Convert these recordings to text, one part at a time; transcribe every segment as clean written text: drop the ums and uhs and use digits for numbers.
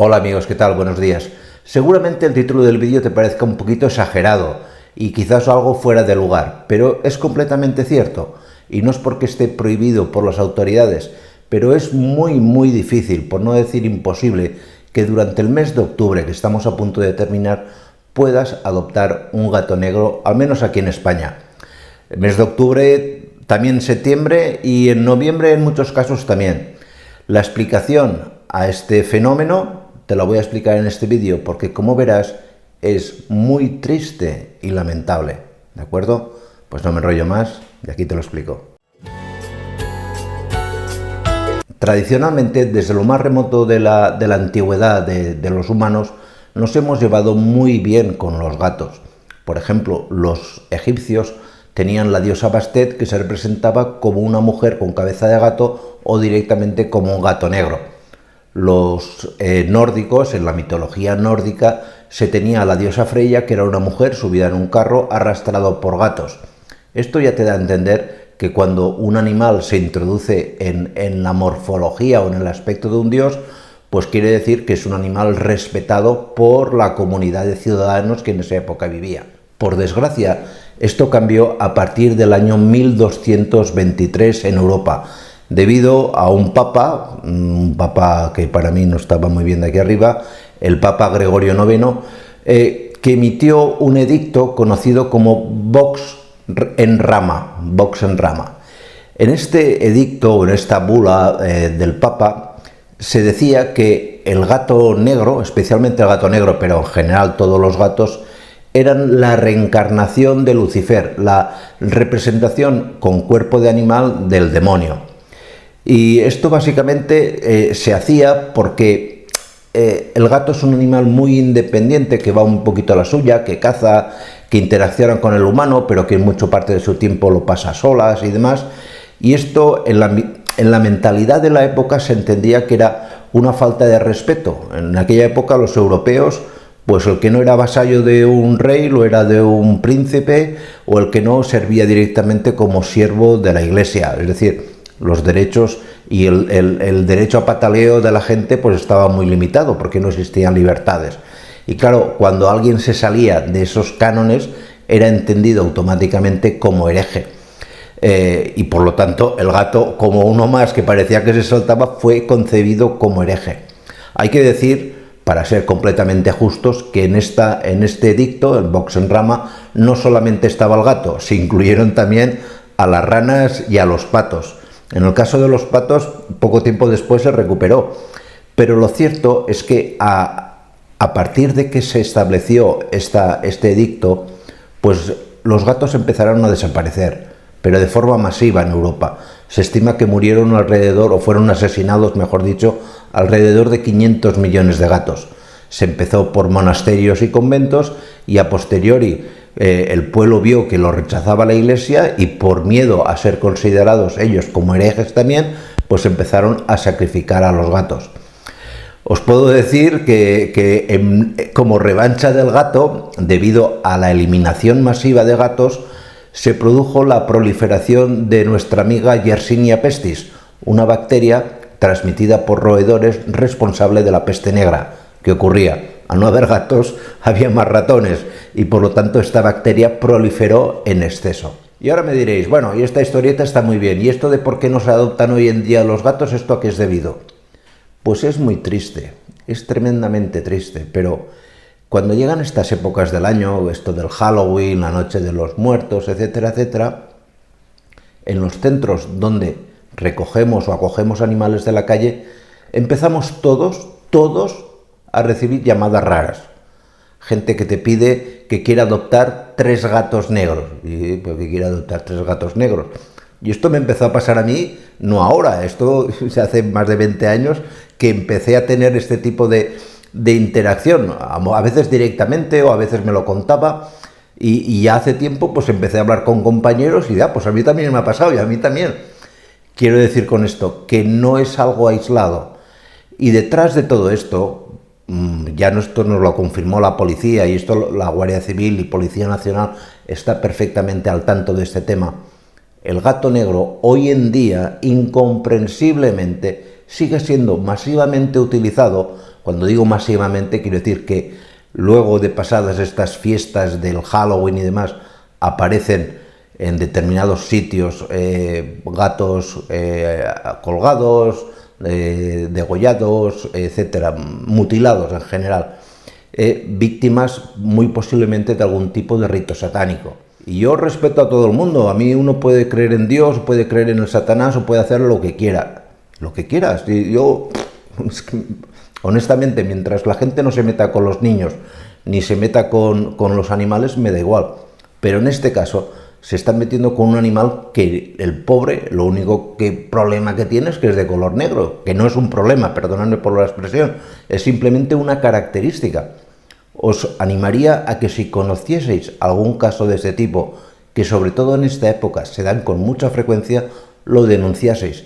Hola amigos, ¿qué tal? Buenos días. Seguramente el título del vídeo te parezca un poquito exagerado y quizás algo fuera de lugar, pero es completamente cierto. Y no es porque esté prohibido por las autoridades, pero es muy difícil, por no decir imposible, que durante el mes de octubre, que estamos a punto de terminar, puedas adoptar un gato negro, al menos aquí en España. El mes de octubre, también en septiembre y en noviembre en muchos casos también. La explicación a este fenómeno te la voy a explicar en este vídeo porque, como verás, es muy triste y lamentable, ¿de acuerdo? Pues no me enrollo más y aquí te lo explico. Tradicionalmente, desde lo más remoto de la antigüedad de los humanos, nos hemos llevado muy bien con los gatos. Por ejemplo, los egipcios tenían la diosa Bastet, que se representaba como una mujer con cabeza de gato o directamente como un gato negro. Los nórdicos, en la mitología nórdica, se tenía a la diosa Freya, que era una mujer subida en un carro arrastrado por gatos. Esto ya te da a entender que cuando un animal se introduce en la morfología o en el aspecto de un dios, pues quiere decir que es un animal respetado por la comunidad de ciudadanos que en esa época vivía. Por desgracia, esto cambió a partir del año 1223 en Europa, debido a un papa que para mí no estaba muy bien de aquí arriba, el Papa Gregorio IX, que emitió un edicto conocido como Vox en Rama. En este edicto, o en esta bula del Papa, se decía que el gato negro, especialmente el gato negro, pero en general todos los gatos, eran la reencarnación de Lucifer, la representación con cuerpo de animal del demonio. Y esto básicamente se hacía porque el gato es un animal muy independiente, que va un poquito a la suya, que caza, que interacciona con el humano, pero que en mucha parte de su tiempo lo pasa a solas y demás. Y esto en la mentalidad de la época se entendía que era una falta de respeto. En aquella época los europeos, pues el que no era vasallo de un rey lo era de un príncipe, o el que no servía directamente como siervo de la iglesia. Es decir, los derechos y el derecho a pataleo de la gente pues estaba muy limitado porque no existían libertades. Y claro, cuando alguien se salía de esos cánones era entendido automáticamente como hereje. Y por lo tanto el gato, como uno más que parecía que se saltaba, fue concebido como hereje. Hay que decir, para ser completamente justos, que en este edicto, en Vox en Rama, no solamente estaba el gato, se incluyeron también a las ranas y a los patos. En el caso de los patos, poco tiempo después se recuperó, pero lo cierto es que a partir de que se estableció este edicto, pues los gatos empezaron a desaparecer, pero de forma masiva en Europa. Se estima que murieron alrededor, o fueron asesinados, mejor dicho, alrededor de 500 millones de gatos. Se empezó por monasterios y conventos y a posteriori el pueblo vio que lo rechazaba la iglesia y por miedo a ser considerados ellos como herejes también, pues empezaron a sacrificar a los gatos. Os puedo decir que como revancha del gato, debido a la eliminación masiva de gatos, se produjo la proliferación de nuestra amiga Yersinia pestis, una bacteria transmitida por roedores responsable de la peste negra. ¿Qué ocurría? Al no haber gatos, había más ratones y por lo tanto esta bacteria proliferó en exceso. Y ahora me diréis, bueno, y esta historieta está muy bien, ¿y esto de por qué no se adoptan hoy en día los gatos, esto a qué es debido? Pues es muy triste, es tremendamente triste, pero cuando llegan estas épocas del año, esto del Halloween, la noche de los muertos, etcétera, etcétera, en los centros donde recogemos o acogemos animales de la calle, empezamos todos a recibir llamadas raras. Gente que te pide que quiera adoptar 3 gatos negros. Y pues que quiera adoptar 3 gatos negros. Y esto me empezó a pasar a mí, no ahora, esto se hace más de 20 años que empecé a tener este tipo de interacción, a veces directamente o a veces me lo contaba, y ya hace tiempo pues empecé a hablar con compañeros y ya, pues a mí también me ha pasado y a mí también. Quiero decir con esto que no es algo aislado. Y detrás de todo esto, esto nos lo confirmó la policía y esto la Guardia Civil y Policía Nacional está perfectamente al tanto de este tema. El gato negro hoy en día, incomprensiblemente, sigue siendo masivamente utilizado Cuando digo masivamente, quiero decir que luego de pasadas estas fiestas del Halloween y demás, aparecen en determinados sitios gatos colgados, degollados, etcétera, mutilados en general, víctimas muy posiblemente de algún tipo de rito satánico. Y yo respeto a todo el mundo. A mí uno puede creer en Dios, puede creer en el Satanás o puede hacer lo que quiera. Lo que quieras. Y yo, es que, honestamente, mientras la gente no se meta con los niños ni se meta con los animales, me da igual. Pero en este caso se están metiendo con un animal que el pobre, lo único problema que tiene es que es de color negro, que no es un problema, perdonadme por la expresión, es simplemente una característica. Os animaría a que si conocieseis algún caso de este tipo, que sobre todo en esta época se dan con mucha frecuencia, lo denunciaseis.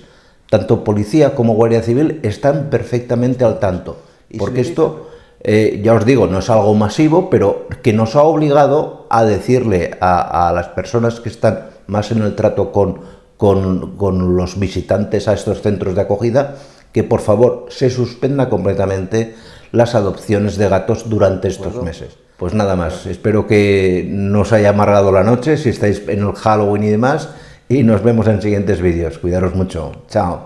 Tanto policía como Guardia Civil están perfectamente al tanto, porque esto, ya os digo, no es algo masivo, pero que nos ha obligado a decirle a las personas que están más en el trato con los visitantes a estos centros de acogida, que por favor se suspenda completamente las adopciones de gatos durante estos meses. Pues nada más, espero que no os haya amargado la noche si estáis en el Halloween y demás, y nos vemos en siguientes vídeos. Cuidaros mucho. Chao.